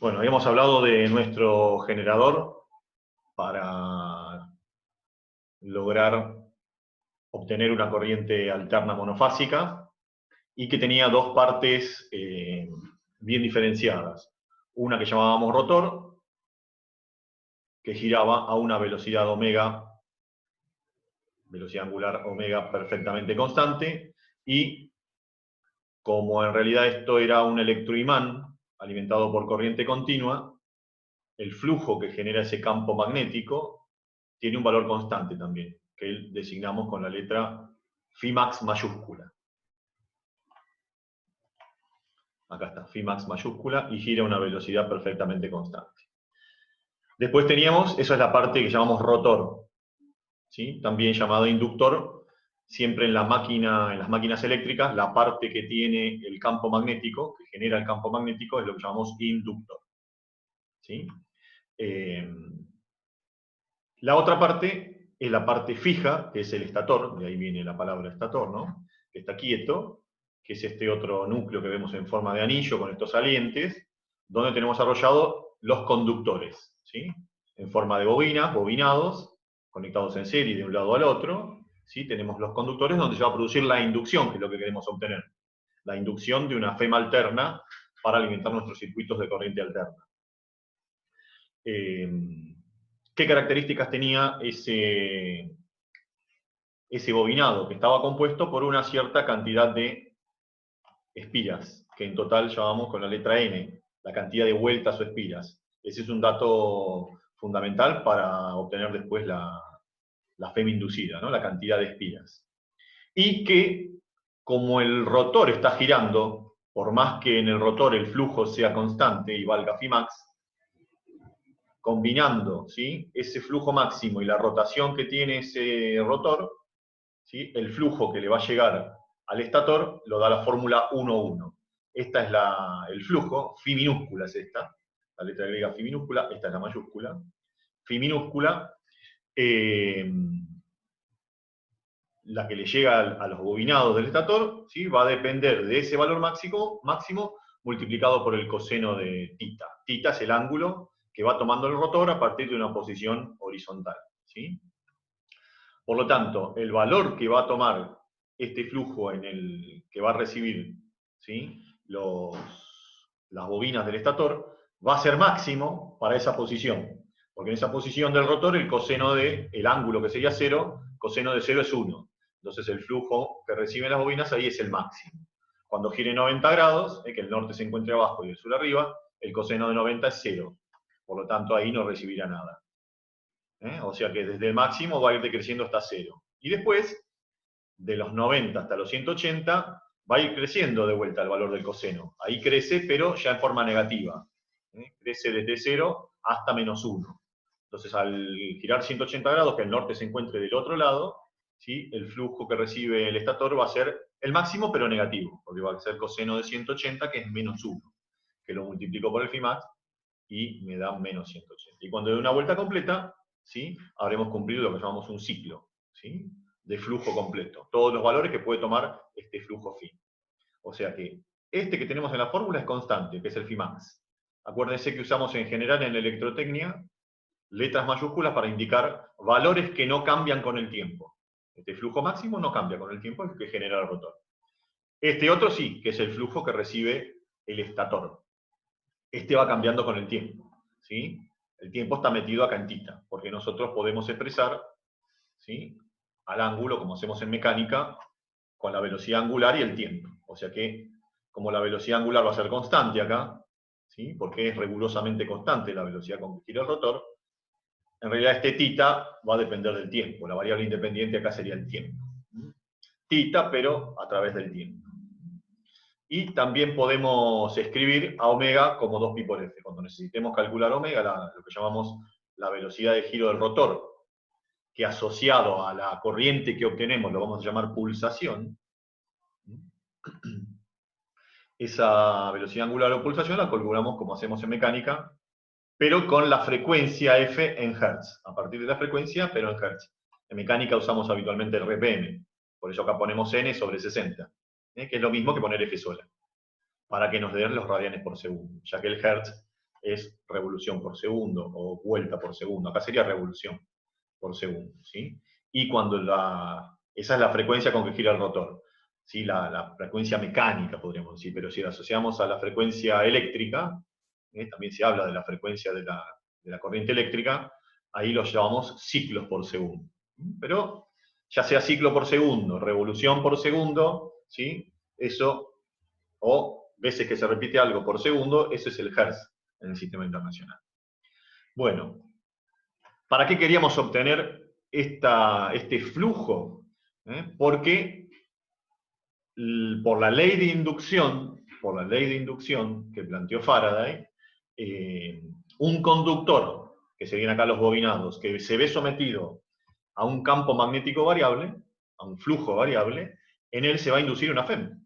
Bueno, habíamos hablado de nuestro generador para lograr obtener una corriente alterna monofásica y que tenía dos partes bien diferenciadas. Una que llamábamos rotor, que giraba a una velocidad omega, velocidad angular omega perfectamente constante, y como en realidad esto era un electroimán alimentado por corriente continua, el flujo que genera ese campo magnético tiene un valor constante también, que designamos con la letra Φmax mayúscula. Acá está, Φmax mayúscula, y gira a una velocidad perfectamente constante. Después teníamos, esa es la parte que llamamos rotor, ¿sí? También llamado inductor. Siempre en las máquinas eléctricas, la parte que tiene el campo magnético, que genera el campo magnético, es lo que llamamos inductor, ¿sí? La otra parte es la parte fija, que es el estator, de ahí viene la palabra estator, ¿no? Que está quieto, que es este otro núcleo que vemos en forma de anillo con estos salientes, donde tenemos desarrollados los conductores, ¿sí? En forma de bobinas, bobinados, conectados en serie de un lado al otro, ¿sí? Tenemos los conductores donde se va a producir la inducción, que es lo que queremos obtener. La inducción de una FEM alterna para alimentar nuestros circuitos de corriente alterna. ¿Qué características tenía ese bobinado? Que estaba compuesto por una cierta cantidad de espiras, que en total llamamos con la letra N, la cantidad de vueltas o espiras. Ese es un dato fundamental para obtener después la FEM inducida, ¿no? La cantidad de espiras. Y que, como el rotor está girando, por más que en el rotor el flujo sea constante y valga Φmax, combinando, ¿sí?, ese flujo máximo y la rotación que tiene ese rotor, ¿sí?, el flujo que le va a llegar al estator lo da la fórmula 1,1. Esta es el flujo, Φ minúscula es esta, la letra griega Φ minúscula, esta es la mayúscula. Φ minúscula, la que le llega a los bobinados del estator, ¿sí?, va a depender de ese valor máximo multiplicado por el coseno de tita. Tita es el ángulo que va tomando el rotor a partir de una posición horizontal, ¿sí? Por lo tanto, el valor que va a tomar este flujo que va a recibir, ¿sí?, las bobinas del estator, va a ser máximo para esa posición. Porque en esa posición del rotor el coseno el ángulo que sería 0, coseno de 0 es 1. Entonces el flujo que reciben las bobinas ahí es el máximo. Cuando gire 90 grados, que el norte se encuentre abajo y el sur arriba, el coseno de 90 es 0. Por lo tanto, ahí no recibirá nada. O sea que desde el máximo va a ir decreciendo hasta 0. Y después, de los 90 hasta los 180, va a ir creciendo de vuelta el valor del coseno. Ahí crece, pero ya en forma negativa. Crece desde 0 hasta menos 1. Entonces, al girar 180 grados, que el norte se encuentre del otro lado, ¿sí?, el flujo que recibe el estator va a ser el máximo, pero negativo, porque va a ser coseno de 180, que es menos 1, que lo multiplico por el Φmax, y me da menos 180. Y cuando dé una vuelta completa, ¿sí?, habremos cumplido lo que llamamos un ciclo, ¿sí?, de flujo completo. Todos los valores que puede tomar este flujo Φ. O sea que este que tenemos en la fórmula es constante, que es el Φmax. Acuérdense que usamos en general en la electrotecnia letras mayúsculas para indicar valores que no cambian con el tiempo. Este flujo máximo no cambia con el tiempo, es el que genera el rotor. Este otro sí, que es el flujo que recibe el estator. Este va cambiando con el tiempo, ¿sí? El tiempo está metido acá en tita, porque nosotros podemos expresar, ¿sí?, al ángulo, como hacemos en mecánica, con la velocidad angular y el tiempo. O sea que, como la velocidad angular va a ser constante acá, ¿sí?, porque es rigurosamente constante la velocidad con que gira el rotor, en realidad este tita va a depender del tiempo. La variable independiente acá sería el tiempo. Tita, pero a través del tiempo. Y también podemos escribir a omega como 2pi por f. Cuando necesitemos calcular omega, lo que llamamos la velocidad de giro del rotor, que asociado a la corriente que obtenemos lo vamos a llamar pulsación. Esa velocidad angular o pulsación la calculamos como hacemos en mecánica, pero con la frecuencia f en Hz. A partir de la frecuencia, pero en Hz. En mecánica usamos habitualmente el RPM. Por eso acá ponemos n sobre 60, que es lo mismo que poner f sola, para que nos den los radianes por segundo, ya que el Hz es revolución por segundo o vuelta por segundo. Acá sería revolución por segundo, ¿sí? Y cuando esa es la frecuencia con que gira el rotor, ¿sí? La frecuencia mecánica, podríamos decir, pero si la asociamos a la frecuencia eléctrica, también se habla de la frecuencia de la corriente eléctrica, ahí los llamamos ciclos por segundo. Pero ya sea ciclo por segundo, revolución por segundo, ¿sí? Eso, o veces que se repite algo por segundo, eso es el Hertz en el sistema internacional. Bueno, ¿para qué queríamos obtener este flujo? Porque por la ley de inducción que planteó Faraday, un conductor, que se vienen acá los bobinados, que se ve sometido a un campo magnético variable, a un flujo variable, en él se va a inducir una FEM.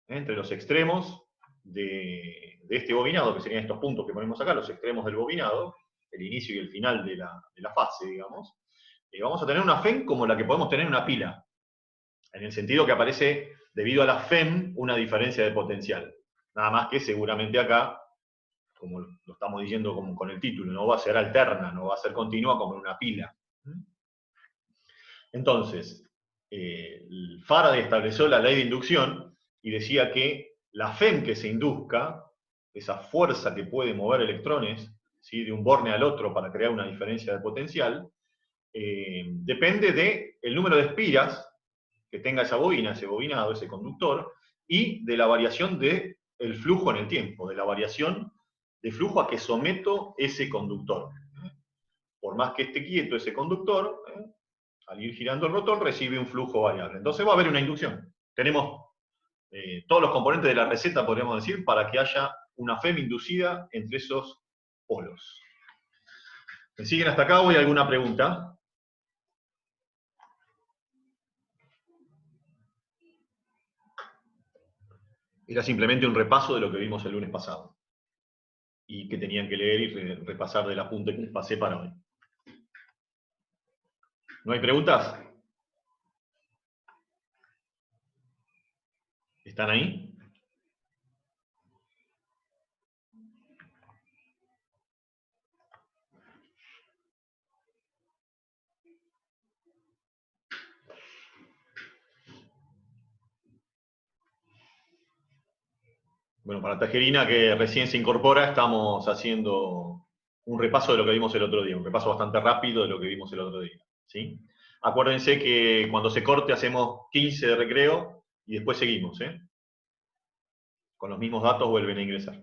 Entre los extremos de este bobinado, que serían estos puntos que ponemos acá, los extremos del bobinado, el inicio y el final de la fase, digamos, vamos a tener una FEM como la que podemos tener en una pila, en el sentido que aparece, debido a la FEM, una diferencia de potencial. Nada más que seguramente acá, como lo estamos diciendo como con el título, no va a ser alterna, no va a ser continua como en una pila. Entonces, Faraday estableció la ley de inducción y decía que la FEM que se induzca, esa fuerza que puede mover electrones, ¿sí?, de un borne al otro para crear una diferencia de potencial, depende del número de espiras que tenga esa bobina, ese bobinado, ese conductor, y de la variación del flujo en el tiempo, de la variación de flujo a que someto ese conductor. Por más que esté quieto ese conductor, al ir girando el rotor recibe un flujo variable. Entonces va a haber una inducción. Tenemos todos los componentes de la receta, podríamos decir, para que haya una FEM inducida entre esos polos. ¿Me siguen hasta acá o hay alguna pregunta? Era simplemente un repaso de lo que vimos el lunes pasado. Y que tenían que leer y repasar del apunte que les pasé para hoy. ¿No hay preguntas? ¿Están ahí? Bueno, para Tajerina, que recién se incorpora, estamos haciendo un repaso de lo que vimos el otro día, un repaso bastante rápido de lo que vimos el otro día, ¿sí? Acuérdense que cuando se corte hacemos 15 de recreo y después seguimos, ¿eh? Con los mismos datos vuelven a ingresar.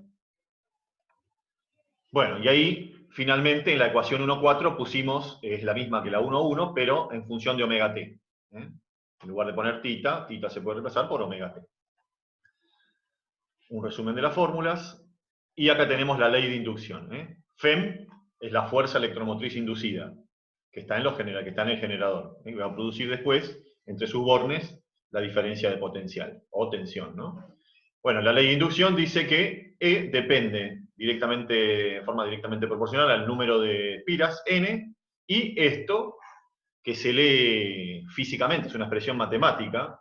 Bueno, y ahí, finalmente, en la ecuación 1,4 pusimos, es la misma que la 1,1, pero en función de omega t. En lugar de poner tita se puede reemplazar por omega t. Un resumen de las fórmulas, y acá tenemos la ley de inducción. FEM es la fuerza electromotriz inducida, que está en el generador, y va a producir después, entre sus bornes, la diferencia de potencial, o tensión, ¿no? Bueno, la ley de inducción dice que E depende directamente, de forma directamente proporcional al número de espiras, N, y esto, que se lee físicamente, es una expresión matemática,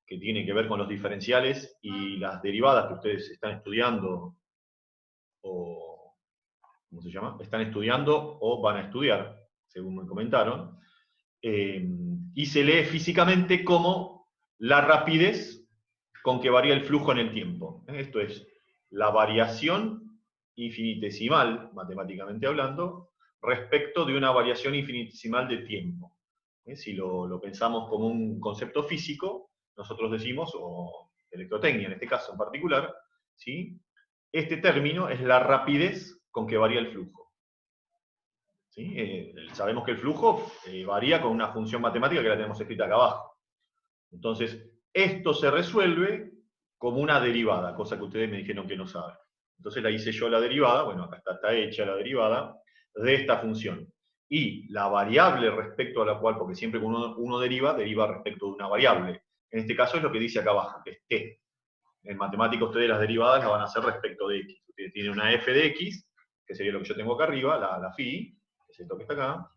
que tiene que ver con los diferenciales y las derivadas que ustedes están estudiando, o, ¿cómo se llama? Están estudiando o van a estudiar, según me comentaron, y se lee físicamente como la rapidez con que varía el flujo en el tiempo. Esto es la variación infinitesimal, matemáticamente hablando, respecto de una variación infinitesimal de tiempo. Si lo pensamos como un concepto físico, nosotros decimos, o electrotecnia en este caso en particular, ¿sí?, este término es la rapidez con que varía el flujo. ¿Sí? Sabemos que el flujo varía con una función matemática que la tenemos escrita acá abajo. Entonces, esto se resuelve como una derivada, cosa que ustedes me dijeron que no saben. Entonces la hice yo la derivada, bueno, acá está hecha la derivada, de esta función. Y la variable respecto a la cual, porque siempre que uno deriva respecto de una variable. En este caso es lo que dice acá abajo, que es t. En matemática ustedes las derivadas las van a hacer respecto de x. Ustedes tienen una f de x, que sería lo que yo tengo acá arriba, la phi, que es esto que está acá.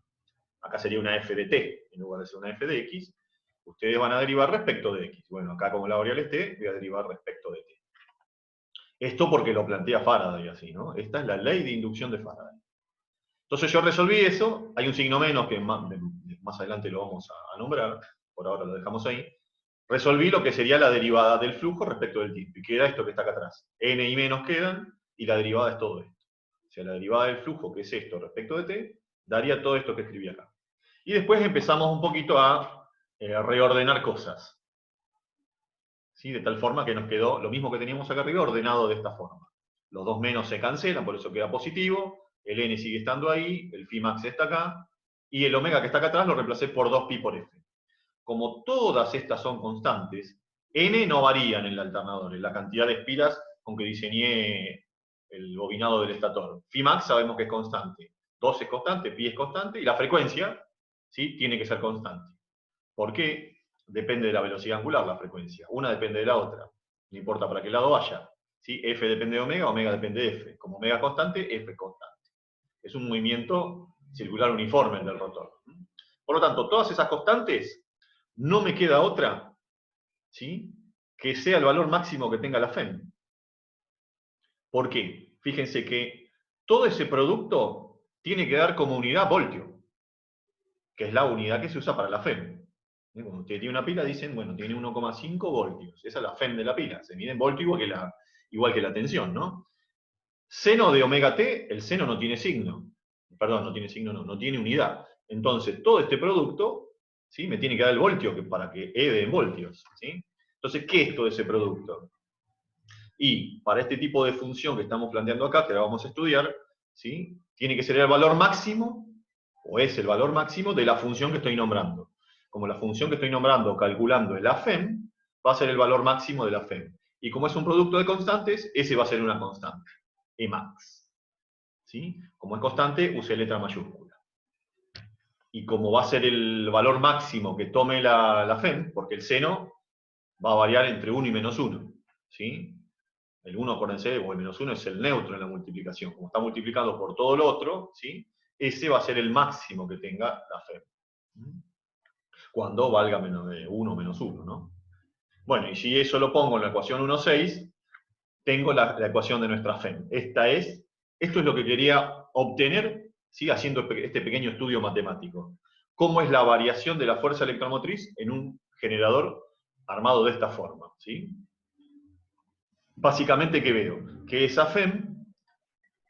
Acá sería una f de t, en lugar de ser una f de x. Ustedes van a derivar respecto de x. Bueno, acá como la variable es t, voy a derivar respecto de t. Esto porque lo plantea Faraday así, ¿no? Esta es la ley de inducción de Faraday. Entonces yo resolví eso, hay un signo menos que más adelante lo vamos a nombrar, por ahora lo dejamos ahí. Resolví lo que sería la derivada del flujo respecto del tiempo, y queda esto que está acá atrás. N y menos quedan, y la derivada es todo esto. O sea, la derivada del flujo, que es esto respecto de t, daría todo esto que escribí acá. Y después empezamos un poquito a reordenar cosas. ¿Sí? De tal forma que nos quedó lo mismo que teníamos acá arriba ordenado de esta forma. Los dos menos se cancelan, por eso queda positivo, el n sigue estando ahí, el phi max está acá, y el omega que está acá atrás lo reemplacé por 2pi por f. Como todas estas son constantes, n no varía en el alternador, en la cantidad de espiras con que diseñé el bobinado del estator. Phi max sabemos que es constante, 2 es constante, pi es constante, y la frecuencia, ¿sí?, tiene que ser constante. ¿Por qué? Depende de la velocidad angular la frecuencia. Una depende de la otra. No importa para qué lado vaya. ¿Sí? F depende de omega, omega depende de F. Como omega es constante, F es constante. Es un movimiento circular uniforme del rotor. Por lo tanto, todas esas constantes, no me queda otra, ¿sí?, que sea el valor máximo que tenga la FEM. ¿Por qué? Fíjense que todo ese producto tiene que dar como unidad voltio, que es la unidad que se usa para la FEM. Cuando usted tiene una pila, dicen, bueno, tiene 1,5 voltios. Esa es la FEM de la pila. Se mide en voltio igual que la tensión, ¿no? Seno de omega t, el seno no tiene signo. Perdón, no tiene signo, no tiene unidad. Entonces, todo este producto, ¿sí?, me tiene que dar el voltio para que EVE en voltios, ¿sí? Entonces, ¿qué es todo ese producto? Y para este tipo de función que estamos planteando acá, que la vamos a estudiar, ¿sí?, tiene que ser el valor máximo, o es el valor máximo de la función que estoy nombrando. Como la función que estoy nombrando, calculando, es la FEM, va a ser el valor máximo de la FEM. Y como es un producto de constantes, ese va a ser una constante, Emax. ¿Sí? Como es constante, use letra mayúscula. Y como va a ser el valor máximo que tome la FEM, porque el seno va a variar entre 1 y menos 1. ¿Sí? El 1, acuérdense, o el menos 1 es el neutro en la multiplicación. Como está multiplicado por todo lo otro, ¿sí?, ese va a ser el máximo que tenga la FEM. Cuando valga menos de 1 menos 1, ¿no? Bueno, y si eso lo pongo en la ecuación 1,6, tengo la ecuación de nuestra FEM. Esto es lo que quería obtener, ¿sí?, haciendo este pequeño estudio matemático. ¿Cómo es la variación de la fuerza electromotriz en un generador armado de esta forma? ¿Sí? Básicamente, ¿qué veo? Que esa FEM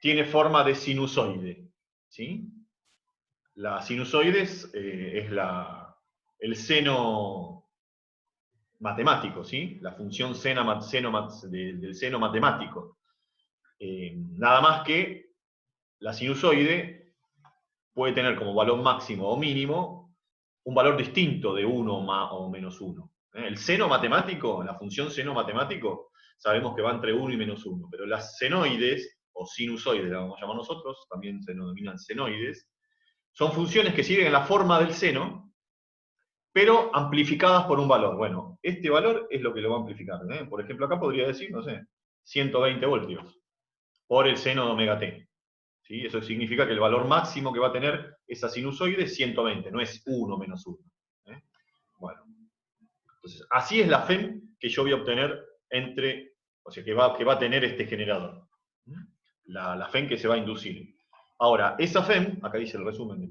tiene forma de sinusoide. ¿Sí? La sinusoide es el seno matemático, ¿sí?, la función del seno matemático. Nada más que la sinusoide puede tener como valor máximo o mínimo un valor distinto de 1 o menos 1. El seno matemático, la función seno matemático, sabemos que va entre 1 y menos 1, pero las senoides, o sinusoides, la vamos a llamar nosotros, también se denominan senoides, son funciones que siguen la forma del seno, pero amplificadas por un valor. Bueno, este valor es lo que lo va a amplificar. Por ejemplo, acá podría decir, no sé, 120 voltios por el seno de omega t. ¿Sí? Eso significa que el valor máximo que va a tener esa sinusoide es 120, no es 1 menos 1. Bueno, entonces, así es la FEM que yo voy a obtener o sea, que va a tener este generador. La FEM que se va a inducir. Ahora, esa FEM, acá dice el resumen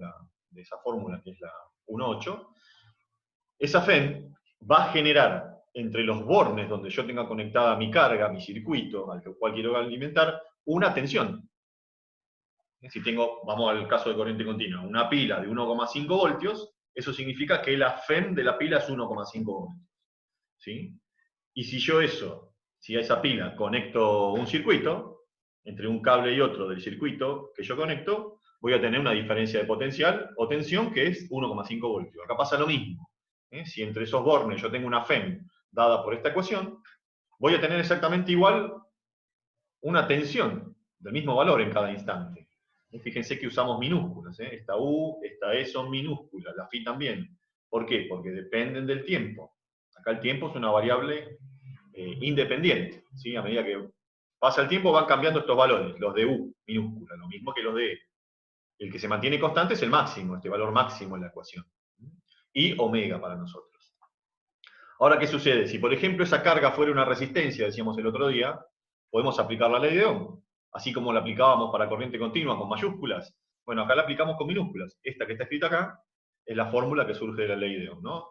de esa fórmula que es la 1,8, esa FEM va a generar entre los bornes donde yo tenga conectada mi carga, mi circuito, al cual quiero alimentar, una tensión. Si tengo, vamos al caso de corriente continua, una pila de 1,5 voltios, eso significa que la FEM de la pila es 1,5 voltios. ¿Sí? Y si a esa pila conecto un circuito, entre un cable y otro del circuito que yo conecto, voy a tener una diferencia de potencial o tensión que es 1,5 voltios. Acá pasa lo mismo. Si entre esos bornes yo tengo una FEM dada por esta ecuación, voy a tener exactamente igual una tensión del mismo valor en cada instante. Fíjense que usamos minúsculas. Esta U, esta E son minúsculas, la phi también. ¿Por qué? Porque dependen del tiempo. Acá el tiempo es una variable independiente. ¿Sí? A medida que pasa el tiempo van cambiando estos valores, los de U minúscula, lo mismo que los de E. El que se mantiene constante es el máximo, este valor máximo en la ecuación. Y omega para nosotros. Ahora, ¿qué sucede? Si, por ejemplo, esa carga fuera una resistencia, decíamos el otro día, podemos aplicar la ley de Ohm, así como la aplicábamos para corriente continua con mayúsculas. Bueno, acá la aplicamos con minúsculas. Esta que está escrita acá es la fórmula que surge de la ley de Ohm, ¿no?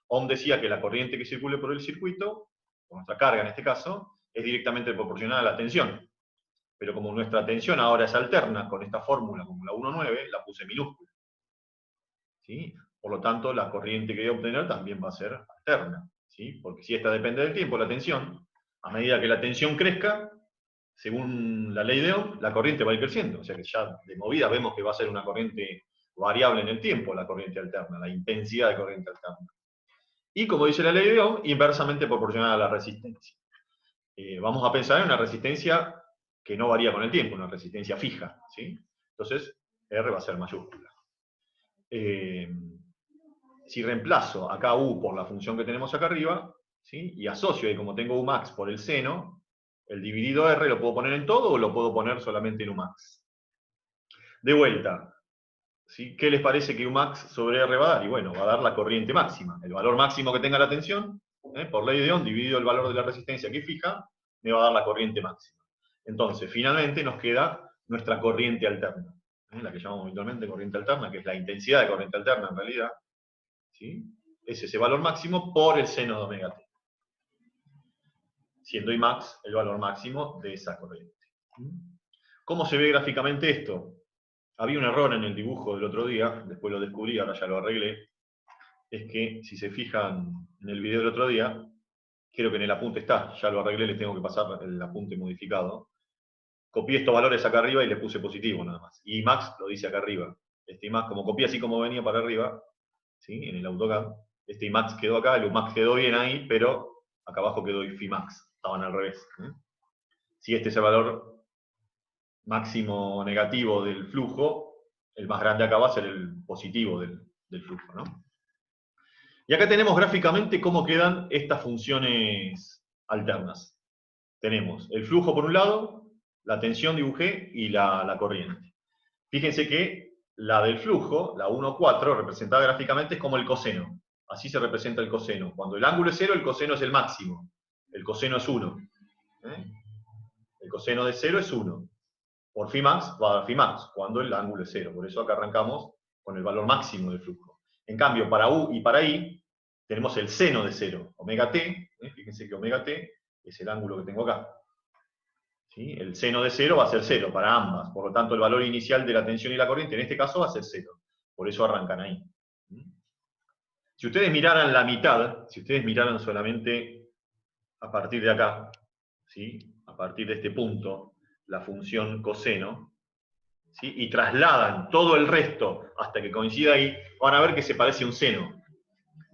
Ohm decía que la corriente que circule por el circuito, por nuestra carga en este caso, es directamente proporcional a la tensión. Pero como nuestra tensión ahora es alterna con esta fórmula, como la 1,9, la puse minúscula. ¿Sí? Por lo tanto, la corriente que voy a obtener también va a ser alterna. ¿Sí? Porque si esta depende del tiempo, la tensión, a medida que la tensión crezca, según la ley de Ohm, la corriente va a ir creciendo. O sea que ya de movida vemos que va a ser una corriente variable en el tiempo, la corriente alterna, la intensidad de corriente alterna. Y como dice la ley de Ohm, inversamente proporcional a la resistencia. Vamos a pensar en una resistencia que no varía con el tiempo, una resistencia fija. ¿Sí? Entonces, R va a ser mayúscula. Si reemplazo acá U por la función que tenemos acá arriba, ¿sí? Y asocio ahí como tengo Umax por el seno, el dividido R lo puedo poner en todo o lo puedo poner solamente en Umax. De vuelta, ¿sí? ¿Qué les parece que Umax sobre R va a dar? Y bueno, va a dar la corriente máxima. El valor máximo que tenga la tensión, por ley de Ohm, dividido el valor de la resistencia que fija, me va a dar la corriente máxima. Entonces, finalmente nos queda nuestra corriente alterna, la que llamamos habitualmente corriente alterna, que es la intensidad de corriente alterna en realidad. ¿Sí? Es ese valor máximo por el seno de omega t. Siendo Imax el valor máximo de esa corriente. ¿Cómo se ve gráficamente esto? Había un error en el dibujo del otro día, después lo descubrí, ahora ya lo arreglé. Es que, si se fijan en el video del otro día, creo que en el apunte está, ya lo arreglé, les tengo que pasar el apunte modificado. Copié estos valores acá arriba y le puse positivo nada más. Y Imax lo dice acá arriba. Este Imax, como copié así como venía para arriba, ¿sí? En el AutoCAD, este Imax quedó acá, el Umax quedó bien ahí, pero acá abajo quedó Ifimax, estaban al revés. Si este es el valor máximo negativo del flujo, el más grande acá va a ser el positivo del flujo, ¿no? Y acá tenemos gráficamente cómo quedan estas funciones alternas. Tenemos el flujo por un lado, la tensión dibujé y la corriente. Fíjense que la del flujo, la 1,4, representada gráficamente es como el coseno. Así se representa el coseno. Cuando el ángulo es 0, el coseno es el máximo. El coseno es 1. El coseno de 0 es 1. Por phi max va a dar phi max, cuando el ángulo es 0. Por eso acá arrancamos con el valor máximo del flujo. En cambio, para U y para I, tenemos el seno de 0. Omega t, fíjense que omega t es el ángulo que tengo acá. ¿Sí? El seno de 0 va a ser 0 para ambas. Por lo tanto, el valor inicial de la tensión y la corriente en este caso va a ser 0. Por eso arrancan ahí. Si ustedes miraran la mitad, si ustedes miraran solamente a partir de acá, ¿sí? A partir de este punto, la función coseno, ¿sí? Y trasladan todo el resto hasta que coincida ahí, van a ver que se parece a un seno.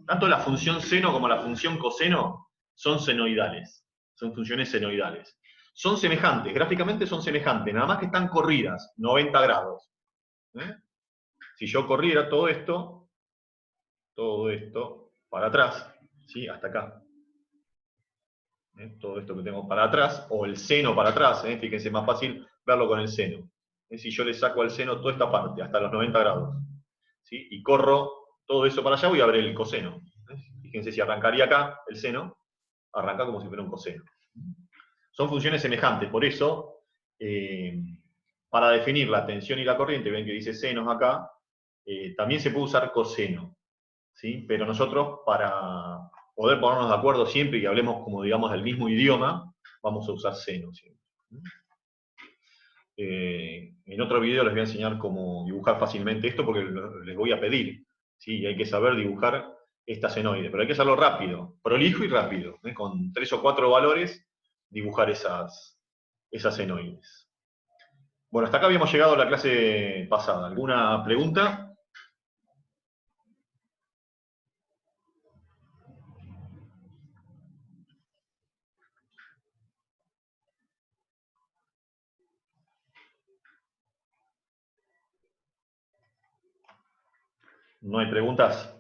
Tanto la función seno como la función coseno son senoidales. Son funciones senoidales. Son semejantes, gráficamente son semejantes, nada más que están corridas, 90 grados. Si yo corriera todo esto para atrás, ¿sí? Hasta acá. Todo esto que tengo para atrás, o el seno para atrás, fíjense, más fácil verlo con el seno. Si yo le saco al seno toda esta parte, hasta los 90 grados, ¿sí? Y corro todo eso para allá, voy a ver el coseno. Fíjense, si arrancaría acá el seno, arranca como si fuera un coseno. Son funciones semejantes, por eso, para definir la tensión y la corriente, ven que dice senos acá, también se puede usar coseno, ¿sí? Pero nosotros, para poder ponernos de acuerdo siempre y que hablemos, como digamos, del mismo idioma, vamos a usar seno siempre. En otro video les voy a enseñar cómo dibujar fácilmente esto, porque les voy a pedir, ¿sí? Hay que saber dibujar esta senoide, pero hay que hacerlo rápido, prolijo y rápido, con 3 o 4 valores, dibujar esas senoides. Bueno, hasta acá habíamos llegado a la clase pasada. ¿Alguna pregunta? ¿No hay preguntas?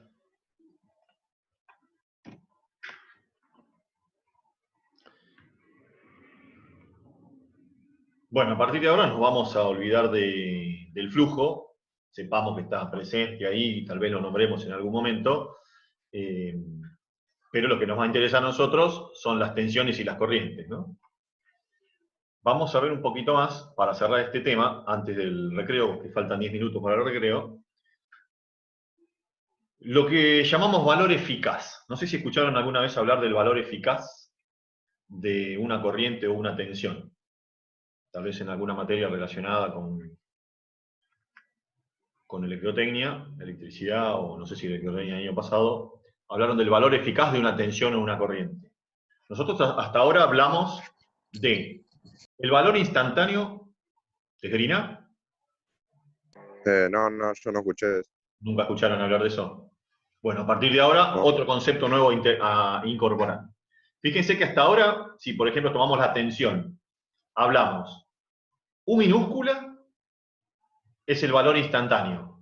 Bueno, a partir de ahora nos vamos a olvidar del flujo, sepamos que está presente ahí, tal vez lo nombremos en algún momento, pero lo que nos va a interesar a nosotros son las tensiones y las corrientes, ¿no? vamos a ver un poquito más, para cerrar este tema, antes del recreo, que faltan 10 minutos para el recreo, lo que llamamos valor eficaz. No sé si escucharon alguna vez hablar del valor eficaz de una corriente o una tensión. Tal vez en alguna materia relacionada con electrotecnia, electricidad, o no sé si electrotecnia el año pasado, hablaron del valor eficaz de una tensión o una corriente. Nosotros hasta ahora hablamos de el valor instantáneo de Grina. No, no, yo no escuché eso. ¿Nunca escucharon hablar de eso? Bueno, a partir de ahora, No. otro concepto nuevo a incorporar. Fíjense que hasta ahora, si por ejemplo tomamos la tensión, hablamos U minúscula es el valor instantáneo.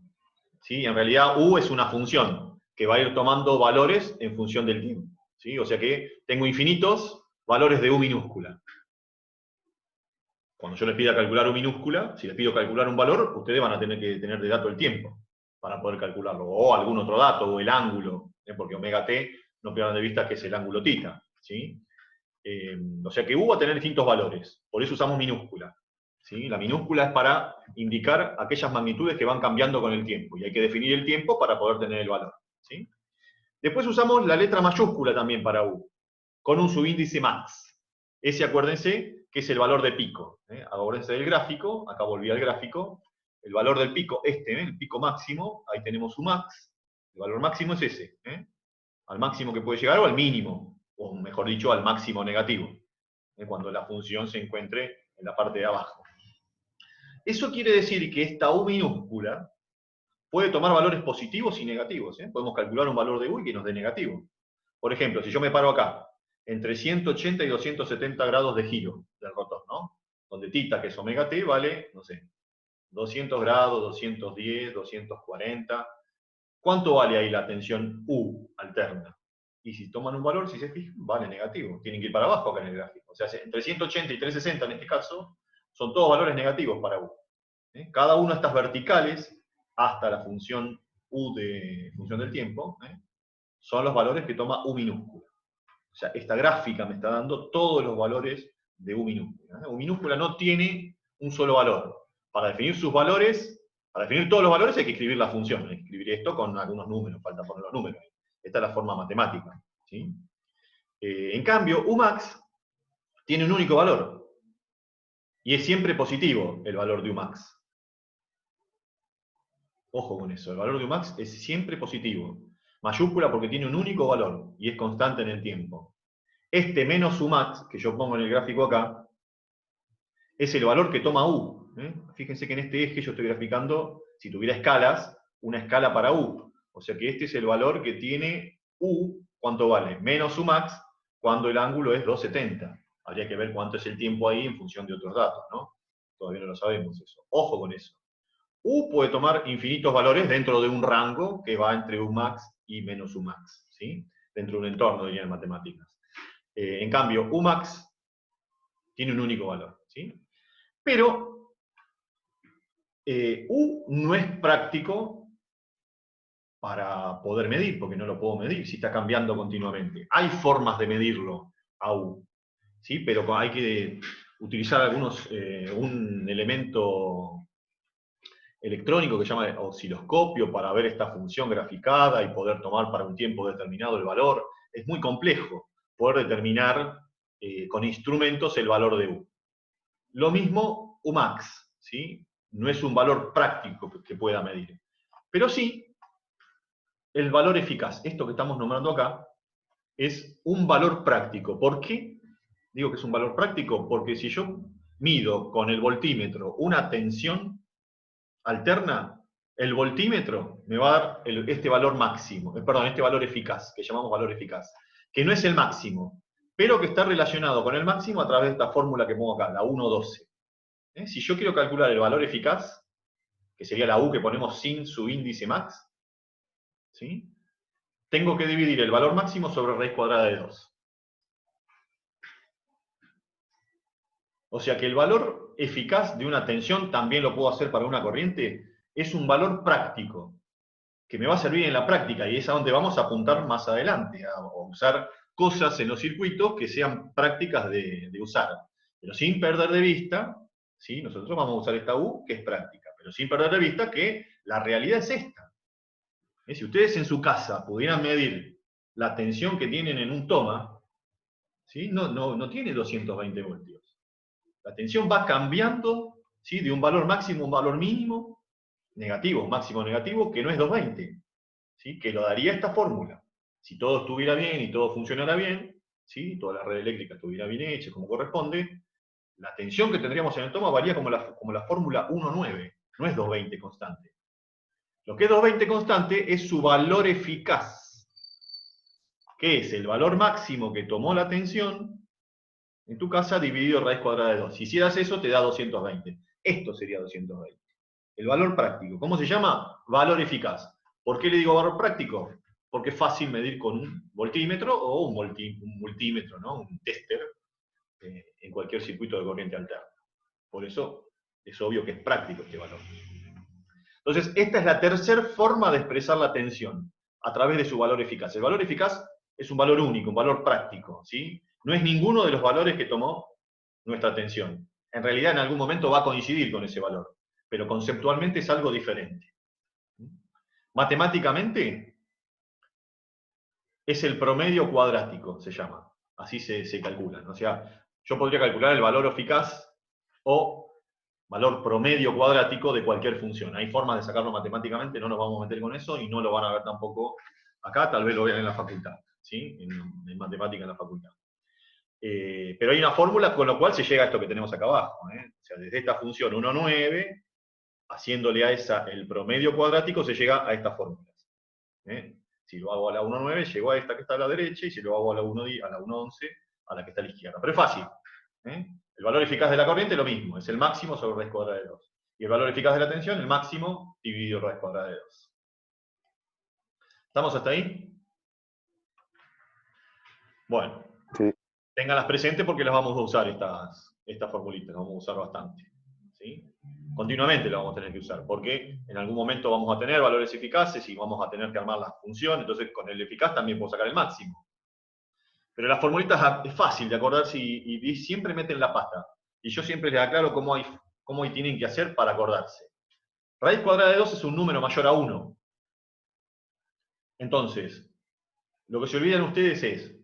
¿Sí? En realidad U es una función que va a ir tomando valores en función del tiempo. ¿Sí? O sea que tengo infinitos valores de U minúscula. Cuando yo les pida calcular U minúscula, si les pido calcular un valor, ustedes van a tener que tener de dato el tiempo para poder calcularlo, o algún otro dato, o el ángulo, porque omega t, no pierdan de vista que es el ángulo tita. ¿Sí? O sea que U va a tener distintos valores, por eso usamos minúscula. ¿Sí? La minúscula es para indicar aquellas magnitudes que van cambiando con el tiempo, y hay que definir el tiempo para poder tener el valor. ¿Sí? Después usamos la letra mayúscula también para U, con un subíndice max. Ese, acuérdense, que es el valor de pico. Acuérdense del gráfico, acá volví al gráfico, el valor del pico, el pico máximo, ahí tenemos U max, el valor máximo es ese, al máximo que puede llegar o al mínimo, o mejor dicho, al máximo negativo, cuando la función se encuentre en la parte de abajo. Eso quiere decir que esta U minúscula puede tomar valores positivos y negativos. Podemos calcular un valor de U y que nos dé negativo. Por ejemplo, si yo me paro acá, entre 180 y 270 grados de giro del rotor, ¿no? Donde tita, que es omega t, vale, no sé, 200 grados, 210, 240. ¿Cuánto vale ahí la tensión U alterna? Y si toman un valor, si se fijan, vale negativo. Tienen que ir para abajo acá en el gráfico. O sea, entre 180 y 360 en este caso, son todos valores negativos para U. Cada una de estas verticales, hasta la función U de función del tiempo, son los valores que toma U minúscula. O sea, esta gráfica me está dando todos los valores de U minúscula. U minúscula no tiene un solo valor. Para definir sus valores, para definir todos los valores hay que escribir la función. Hay que escribir esto con algunos números, falta poner los números. Esta es la forma matemática. ¿Sí? En cambio, U max tiene un único valor. Y es siempre positivo el valor de U max. Ojo con eso, el valor de U max es siempre positivo. Mayúscula porque tiene un único valor y es constante en el tiempo. Este menos U max, que yo pongo en el gráfico acá, es el valor que toma U. Fíjense que en este eje yo estoy graficando, si tuviera escalas, una escala para U. O sea que este es el valor que tiene U, ¿cuánto vale? Menos U max, cuando el ángulo es 270. Habría que ver cuánto es el tiempo ahí en función de otros datos, ¿no? Todavía no lo sabemos eso. Ojo con eso. U puede tomar infinitos valores dentro de un rango que va entre U max y menos U max, ¿sí? Dentro de un entorno, dirían en matemáticas. En cambio, U max tiene un único valor, ¿sí? Pero U no es práctico para poder medir, porque no lo puedo medir si está cambiando continuamente. Hay formas de medirlo a U, ¿sí? Pero hay que utilizar un elemento electrónico que se llama osciloscopio para ver esta función graficada y poder tomar para un tiempo determinado el valor. Es muy complejo poder determinar con instrumentos el valor de U. Lo mismo Umax, ¿sí? No es un valor práctico que pueda medir, pero sí el valor eficaz. Esto que estamos nombrando acá es un valor práctico. ¿Por qué digo que es un valor práctico? Porque si yo mido con el voltímetro una tensión alterna, el voltímetro me va a dar este valor máximo, este valor eficaz, que llamamos valor eficaz, que no es el máximo, pero que está relacionado con el máximo a través de esta fórmula que pongo acá, la 1,12. Si yo quiero calcular el valor eficaz, que sería la U que ponemos sin su índice max, ¿sí? Tengo que dividir el valor máximo sobre raíz cuadrada de 2. O sea que el valor eficaz de una tensión, también lo puedo hacer para una corriente, es un valor práctico, que me va a servir en la práctica, y es a donde vamos a apuntar más adelante, a usar cosas en los circuitos que sean prácticas de usar. Pero sin perder de vista, ¿sí? Nosotros vamos a usar esta U, que es práctica, pero sin perder de vista que la realidad es esta. Si ustedes en su casa pudieran medir la tensión que tienen en un toma, ¿sí? No tiene 220 voltios. La tensión va cambiando, ¿sí? De un valor máximo a un valor mínimo, negativo, máximo negativo, que no es 220, ¿sí? Que lo daría esta fórmula. Si todo estuviera bien y todo funcionara bien, ¿sí? Toda la red eléctrica estuviera bien hecha como corresponde, la tensión que tendríamos en el toma varía como la fórmula 1,9, no es 220 constante. Lo que es 220 constante es su valor eficaz, que es el valor máximo que tomó la tensión en tu casa dividido raíz cuadrada de 2. Si hicieras eso, te da 220. Esto sería 220. El valor práctico. ¿Cómo se llama? Valor eficaz. ¿Por qué le digo valor práctico? Porque es fácil medir con un voltímetro o un multímetro, ¿no? Un tester, en cualquier circuito de corriente alterna. Por eso es obvio que es práctico este valor. Entonces, esta es la tercera forma de expresar la tensión, a través de su valor eficaz. El valor eficaz es un valor único, un valor práctico, ¿sí? No es ninguno de los valores que tomó nuestra tensión. En realidad, en algún momento va a coincidir con ese valor, pero conceptualmente es algo diferente. Matemáticamente, es el promedio cuadrático, se llama. Así se calcula, ¿no? O sea, yo podría calcular el valor eficaz o valor promedio cuadrático de cualquier función. Hay formas de sacarlo matemáticamente, no nos vamos a meter con eso y no lo van a ver tampoco acá, tal vez lo vean en la facultad, ¿sí? En matemática en la facultad. Pero hay una fórmula con la cual se llega a esto que tenemos acá abajo. O sea, desde esta función 1,9, haciéndole a esa el promedio cuadrático, se llega a estas fórmulas. Si lo hago a la 1,9, llego a esta que está a la derecha, y si lo hago a la 1,11, a la que está a la izquierda. Pero es fácil. El valor eficaz de la corriente es lo mismo, es el máximo sobre raíz cuadrada de 2. Y el valor eficaz de la tensión, el máximo dividido raíz cuadrada de 2. ¿Estamos hasta ahí? Bueno, Sí. ténganlas presentes porque las vamos a usar, estas formulitas, las vamos a usar bastante. ¿Sí? Continuamente las vamos a tener que usar, porque en algún momento vamos a tener valores eficaces y vamos a tener que armar la función, entonces con el eficaz también puedo sacar el máximo. Pero las formulitas es fácil de acordarse y siempre meten la pata. Y yo siempre les aclaro cómo tienen que hacer para acordarse. Raíz cuadrada de 2 es un número mayor a 1. Entonces, lo que se olvidan ustedes es,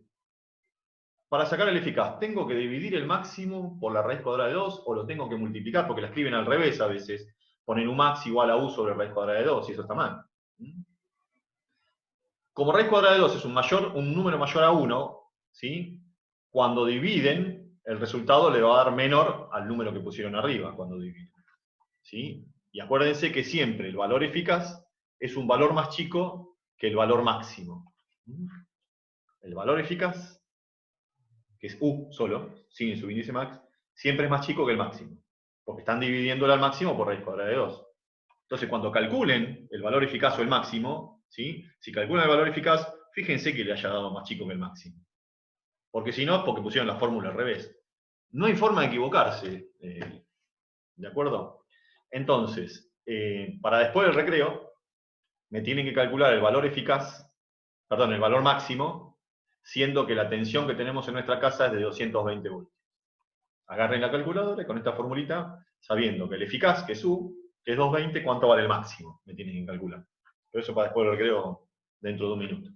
para sacar el eficaz, ¿tengo que dividir el máximo por la raíz cuadrada de 2 o lo tengo que multiplicar? Porque la escriben al revés a veces. Ponen un max igual a u sobre raíz cuadrada de 2 y eso está mal. Como raíz cuadrada de 2 es un número mayor a 1, ¿sí? Cuando dividen, el resultado le va a dar menor al número que pusieron arriba cuando dividen. ¿Sí? Y acuérdense que siempre el valor eficaz es un valor más chico que el valor máximo. El valor eficaz, que es U solo, sin su índice max, siempre es más chico que el máximo, porque están dividiéndolo al máximo por raíz cuadrada de 2. Entonces, cuando calculen el valor eficaz o el máximo, ¿sí? Si calculan el valor eficaz, fíjense que le haya dado más chico que el máximo. Porque si no, es porque pusieron la fórmula al revés. No hay forma de equivocarse, ¿de acuerdo? Entonces, para después del recreo, me tienen que calcular el valor eficaz, perdón, el valor máximo, siendo que la tensión que tenemos en nuestra casa es de 220 voltios. Agarren la calculadora y con esta formulita, sabiendo que el eficaz, que es U, que es 220, ¿cuánto vale el máximo? Me tienen que calcular. Pero eso para después del recreo, dentro de un minuto.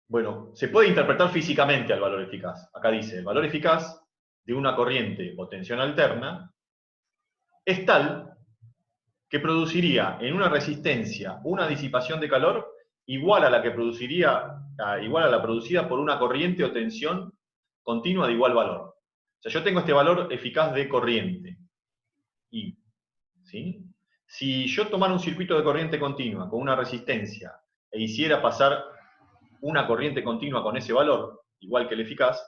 Bueno, se puede interpretar físicamente al valor eficaz. Acá dice, el valor eficaz de una corriente o tensión alterna es tal que produciría en una resistencia una disipación de calor igual a la producida por una corriente o tensión continua de igual valor. O sea, yo tengo este valor eficaz de corriente, I, ¿sí? Si yo tomara un circuito de corriente continua con una resistencia e hiciera pasar una corriente continua con ese valor, igual que el eficaz,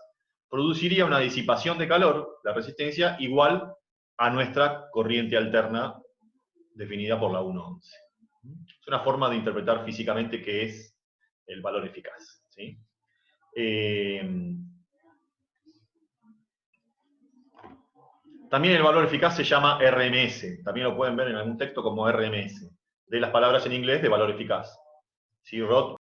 produciría una disipación de calor, la resistencia, igual a nuestra corriente alterna definida por la 1,11. Es una forma de interpretar físicamente qué es el valor eficaz. ¿Sí? También el valor eficaz se llama RMS, también lo pueden ver en algún texto como RMS, de las palabras en inglés de valor eficaz. ¿Sí? Rod